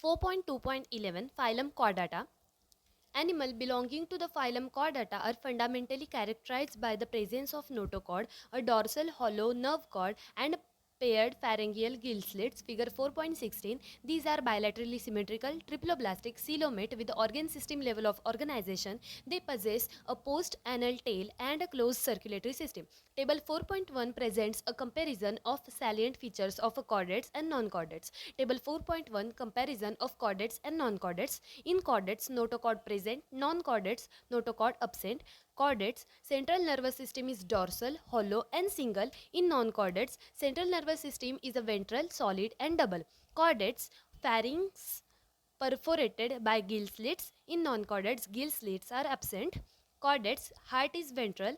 4.2.11 Phylum Chordata. Animals belonging to the phylum Chordata are fundamentally characterized by the presence of notochord, a dorsal hollow nerve cord, and paired pharyngeal gill slits. Figure 4.16. These are bilaterally symmetrical, triploblastic coelomate with organ system level of organization. They possess a post-anal tail and a closed circulatory system. Table 4.1 presents a comparison of salient features of chordates and non-chordates. Table 4.1 comparison of chordates and non-chordates. In chordates, notochord present, non-chordates, notochord absent. Chordates, central nervous system is dorsal, hollow and single. In non-chordates, central nervous system is a ventral, solid and double. Chordates, pharynx perforated by gill slits. In non-chordates, gill slits are absent. Chordates, heart is ventral.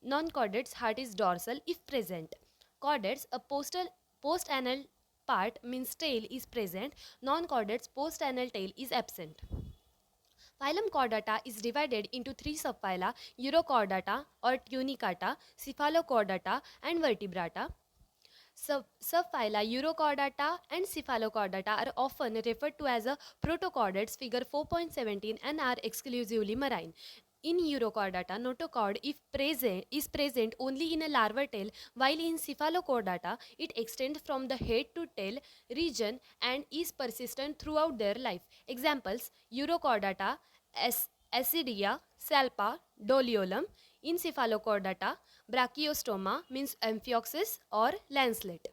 Non-chordates, heart is dorsal if present. Chordates, a post-anal part means tail is present. Non-chordates, post-anal tail is absent. Phylum Chordata is divided into three subphyla: Urochordata or Tunicata, Cephalochordata and Vertebrata. Subphyla Urochordata and Cephalochordata are often referred to as a protochordates, figure 4.17, and are exclusively marine. In Urochordata, notochord is present only in a larval tail, while in Cephalochordata, it extends from the head to tail region and is persistent throughout their life. Examples: Urochordata, Acidia, Salpa, Doliolum. In Cephalochordata, Brachiostroma means amphioxus or lancelet.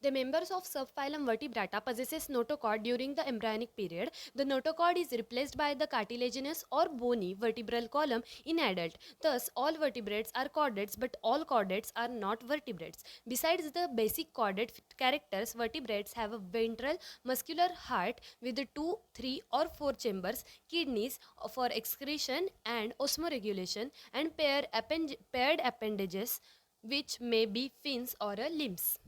The members of subphylum Vertebrata possesses notochord during the embryonic period. The notochord is replaced by the cartilaginous or bony vertebral column in adult. Thus, all vertebrates are chordates, but all chordates are not vertebrates. Besides the basic chordate characters, vertebrates have a ventral muscular heart with 2, 3 or 4 chambers, kidneys for excretion and osmoregulation, and paired appendages which may be fins or limbs.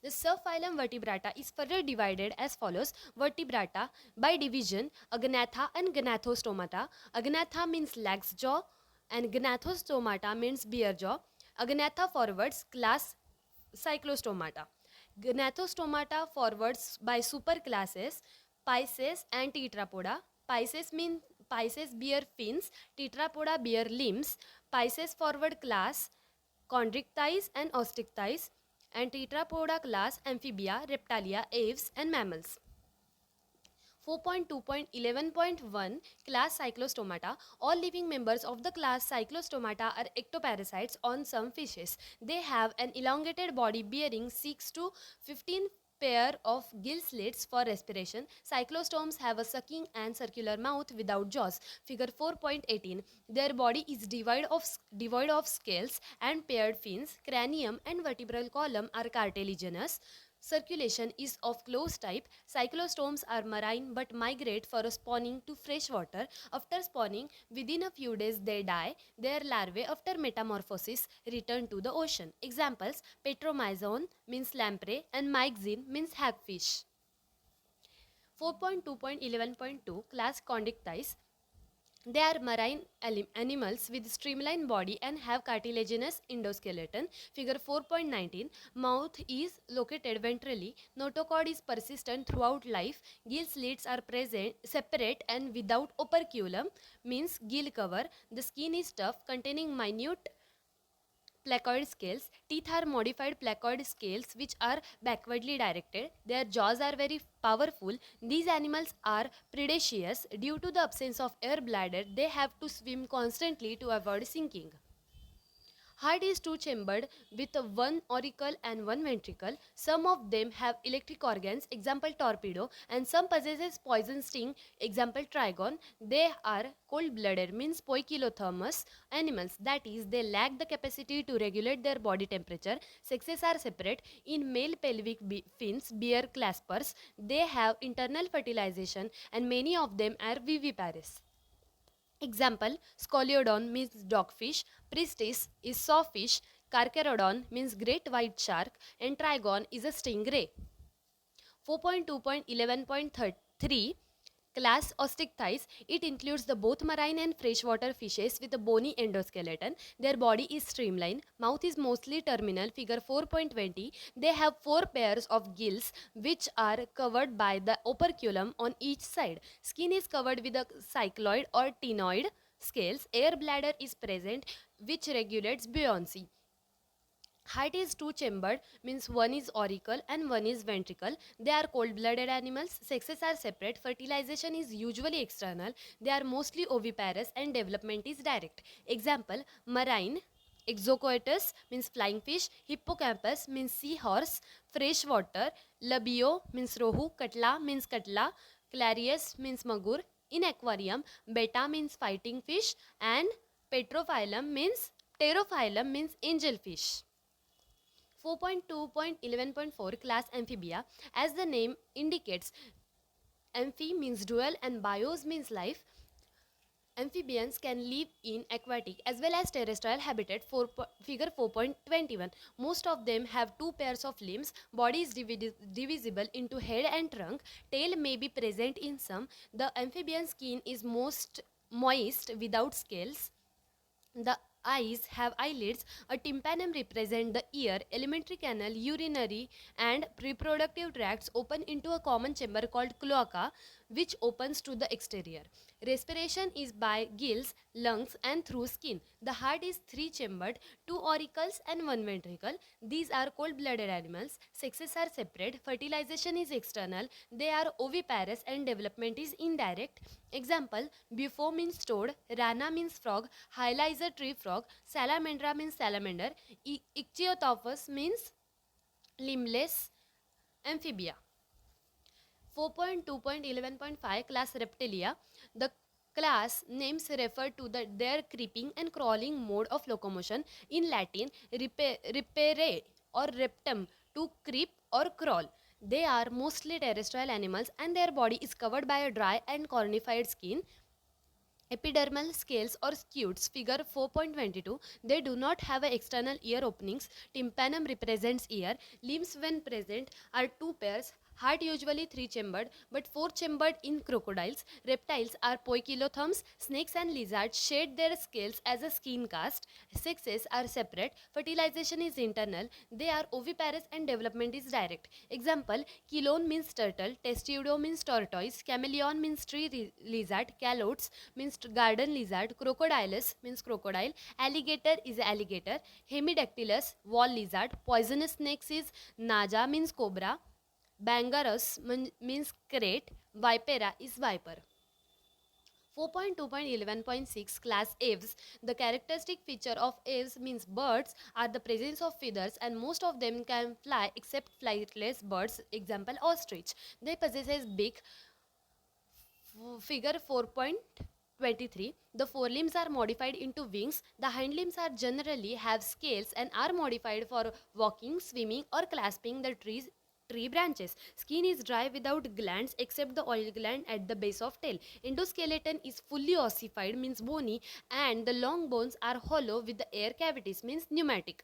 The subphylum Vertebrata is further divided as follows: Vertebrata by division, Agnatha and Gnathostomata. Agnatha means lax jaw and Gnathostomata means bear jaw. Agnatha forwards class Cyclostomata. Gnathostomata forwards by superclasses Pisces and Tetrapoda. Pisces bear fins, Tetrapoda bear limbs. Pisces forward class Chondrichthyes and Osteichthyes, and Tetrapoda class Amphibia, Reptilia, Aves and mammals. 4.2.11.1 Class Cyclostomata. All living members of the class Cyclostomata are ectoparasites on some fishes. They have an elongated body bearing 6 to 15 pair of gill slits for respiration. Cyclostomes have a sucking and circular mouth without jaws. Figure 4.18. Their body is devoid of scales and paired fins. Cranium and vertebral column are cartilaginous. Circulation is of closed type. Cyclostomes are marine but migrate for spawning to fresh water. After spawning, within a few days they die. Their larvae, after metamorphosis, return to the ocean. Examples: Petromyzon means lamprey and myxine means hagfish. 4.2.11.2 Class Chondrichthyes. They are marine animals with streamlined body and have cartilaginous endoskeleton. Figure 4.19. Mouth is located ventrally. Notochord is persistent throughout life. Gill slits are present, separate and without operculum means gill cover. The skin is tough, containing minute placoid scales. Teeth are modified placoid scales which are backwardly directed. Their jaws are very powerful. These animals are predaceous. Due to the absence of air bladder, they have to swim constantly to avoid sinking. Heart is two-chambered with one auricle and one ventricle. Some of them have electric organs, example torpedo, and some possesses poison sting, example trigon. They are cold-blooded, means poikilothermous animals, that is, they lack the capacity to regulate their body temperature. Sexes are separate. In male pelvic fins bear claspers. They have internal fertilization and many of them are viviparous. Example: Scoliodon means dogfish, Pristis is sawfish, Carcharodon means great white shark, and Trigon is a stingray. 4.2.11.3 Class Osteichthyes, it includes the both marine and freshwater fishes with a bony endoskeleton. Their body is streamlined. Mouth is mostly terminal, figure 4.20. They have four pairs of gills which are covered by the operculum on each side. Skin is covered with a cycloid or ctenoid scales. Air bladder is present which regulates buoyancy. Heart is two chambered, means one is auricle and one is ventricle. They are cold blooded animals. Sexes are separate. Fertilization is usually external. They are mostly oviparous and development is direct. Example, marine. Exocoetus means flying fish. Hippocampus means seahorse. Freshwater. Labio means rohu. Katla means katla. Clarius means magur. In aquarium, betta means fighting fish and pterophyllum means angelfish. 4.2.11.4 Class Amphibia. As the name indicates, amphi means dual and bios means life. Amphibians can live in aquatic as well as terrestrial habitat. Figure 4.21. Most of them have two pairs of limbs. Body is divisible into head and trunk. Tail may be present in some. The amphibian skin is most moist without scales. The eyes have eyelids. A tympanum represents the ear. Alimentary canal, urinary, and reproductive tracts open into a common chamber called cloaca, which opens to the exterior. Respiration is by gills, lungs, and through skin. The heart is three chambered, two auricles, and one ventricle. These are cold blooded animals. Sexes are separate. Fertilization is external. They are oviparous and development is indirect. Example, Bufo means toad, Rana means frog, Hyla is a tree frog, Salamandra means salamander, Ichthyophis means limbless amphibia. 4.2.11.5 Class Reptilia. The class names refer to their creeping and crawling mode of locomotion. In Latin, repere or reptum, to creep or crawl. They are mostly terrestrial animals and their body is covered by a dry and cornified skin. Epidermal scales or scutes, figure 4.22. They do not have external ear openings. Tympanum represents ear. Limbs when present are two pairs. Heart usually three chambered but four chambered in crocodiles. Reptiles are poikilothms. Snakes and lizards shed their scales as a skin cast. Sexes are separate. Fertilization is internal. They are oviparous and development is direct. Example, Chelone means turtle. Testudo means tortoise. Chameleon means tree lizard. Calotes means garden lizard. Crocodilus means crocodile. Alligator is alligator. Hemidactylus, wall lizard. Poisonous snakes is Naja means cobra. Bangarus means crate. Vipera is viper. 4.2.11.6 Class Aves. The characteristic feature of aves means birds are the presence of feathers and most of them can fly except flightless birds, example ostrich. They possess a beak, figure 4.23. The forelimbs are modified into wings. The hind limbs are generally have scales and are modified for walking, swimming or clasping the tree branches. Skin is dry without glands except the oil gland at the base of tail. Endoskeleton is fully ossified means bony and the long bones are hollow with the air cavities means pneumatic.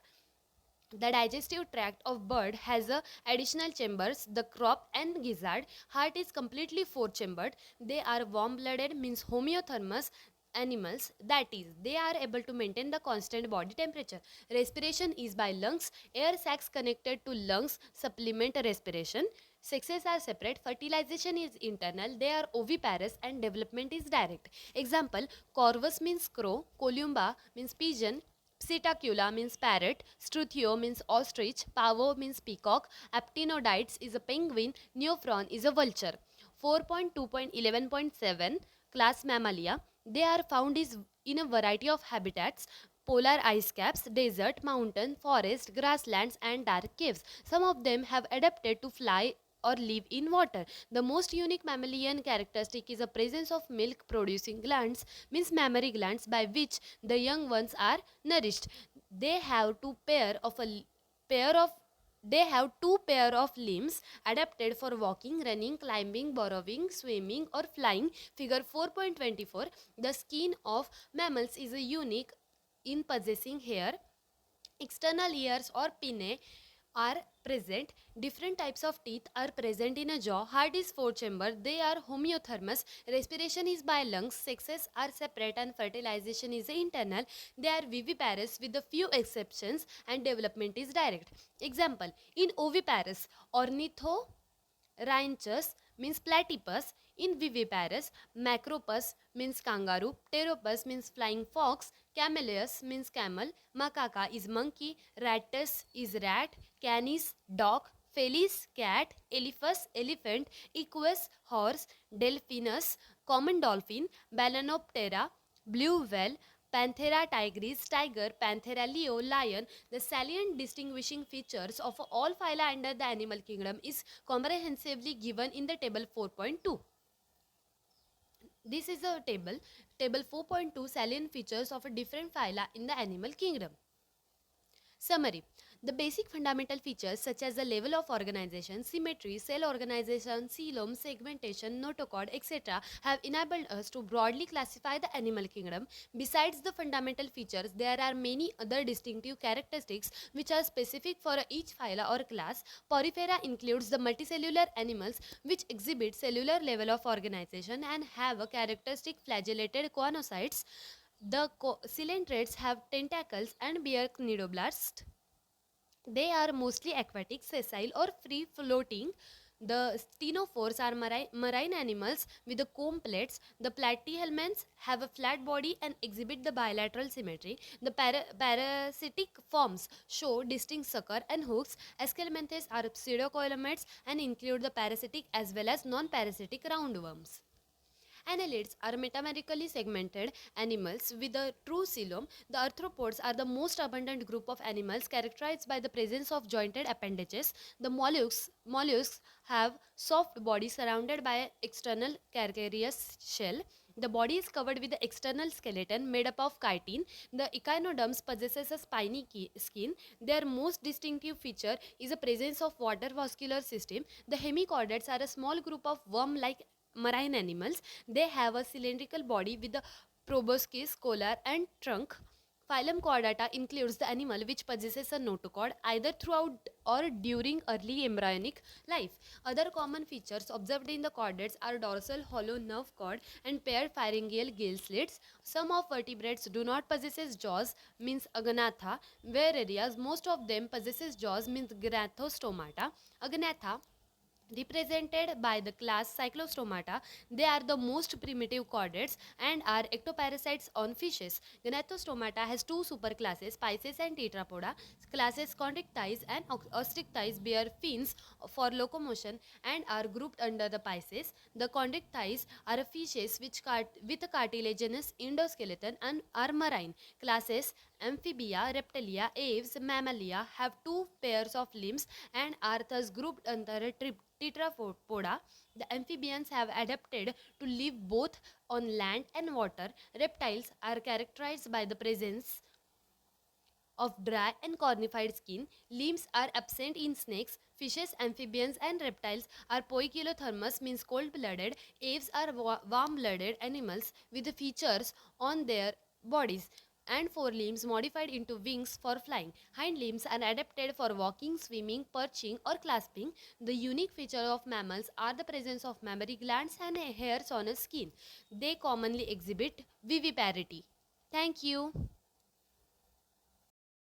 The digestive tract of bird has additional chambers, the crop and gizzard. Heart is completely four chambered. They are warm blooded means homeothermous animals, that is they are able to maintain the constant body temperature. Respiration is by lungs. Air sacs connected to lungs supplement respiration. Sexes are separate. Fertilization is internal. They are oviparous and development is direct. Example, Corvus means crow, Columba means pigeon, Psittacula means parrot, Struthio means ostrich, Pavo means peacock, Aptenodytes is a penguin, Neophron is a vulture. 4.2.11.7 Class Mammalia. They are found in a variety of habitats: polar ice caps, desert, mountain, forest, grasslands, and dark caves. Some of them have adapted to fly or live in water. The most unique mammalian characteristic is the presence of milk producing glands, means mammary glands, by which the young ones are nourished. They have two pair of limbs adapted for walking, running, climbing, burrowing, swimming or flying. Figure 4.24. The skin of mammals is unique in possessing hair, external ears or pinnae, are present. Different types of teeth are present in a jaw. Heart is four chamber. They are homeothermous. Respiration is by lungs. Sexes are separate and fertilization is internal. They are viviparous with a few exceptions and development is direct. Example, in oviparous, Ornithorhynchus means platypus. In viviparous, Macropus means kangaroo. Pteropus means flying fox. Camelus means camel. Macaca is monkey. Rattus is rat. Canis dog. Felis cat. Elephas elephant. Equus horse. Delphinus common dolphin. Balanoptera blue whale. Panthera tigris tiger. Panthera leo lion. The salient distinguishing features of all phyla under the animal kingdom is comprehensively given in the table 4.2. This is a table 4.2 salient features of a different phyla in the animal kingdom. Summary. The basic fundamental features such as the level of organization, symmetry, cell organization, coelom, segmentation, notochord, etc. have enabled us to broadly classify the animal kingdom. Besides the fundamental features, there are many other distinctive characteristics which are specific for each phyla or class. Porifera includes the multicellular animals which exhibit cellular level of organization and have a characteristic flagellated choanocytes. The coelentrates have tentacles and bear cnidoblasts. They are mostly aquatic, sessile or free floating. The ctenophores are marine animals with the comb plates. The platyhelminths have a flat body and exhibit the bilateral symmetry. The parasitic forms show distinct sucker and hooks. Escalmenthes are pseudocoelomates and include the parasitic as well as non-parasitic roundworms. Annelids are metamerically segmented animals with a true coelom. The arthropods are the most abundant group of animals characterized by the presence of jointed appendages. The mollusks have soft body surrounded by an external calcareous shell. The body is covered with the external skeleton made up of chitin. The echinoderms possesses a spiny skin. Their most distinctive feature is the presence of water vascular system. The hemichordates are a small group of worm-like marine animals. They have a cylindrical body with a proboscis, collar and trunk. Phylum Chordata includes the animal which possesses a notochord either throughout or during early embryonic life. Other common features observed in the chordates are dorsal hollow nerve cord and paired pharyngeal gill slits. Some of vertebrates do not possess jaws, means agnatha, whereas most of them possesses jaws, means gnathostomata. Agnatha represented by the class Cyclostomata. They are the most primitive chordates and are ectoparasites on fishes. Gnathostomata has two superclasses, Pisces and Tetrapoda. Classes Chondrichthyes and Ostrichthyes bear fins for locomotion and are grouped under the Pisces. The Chondrichthyes are fishes with a cartilaginous endoskeleton and are marine. Classes Amphibia, Reptilia, Aves, Mammalia have two pairs of limbs and are thus grouped under a tetrapoda. The amphibians have adapted to live both on land and water. Reptiles are characterized by the presence of dry and cornified skin. Limbs are absent in snakes. Fishes, amphibians and reptiles are poikilothermous, means cold-blooded. Aves are warm-blooded animals with the features on their bodies and forelimbs modified into wings for flying. Hind limbs are adapted for walking, swimming, perching or clasping. The unique feature of mammals are the presence of mammary glands and hairs on a skin. They commonly exhibit viviparity. Thank you.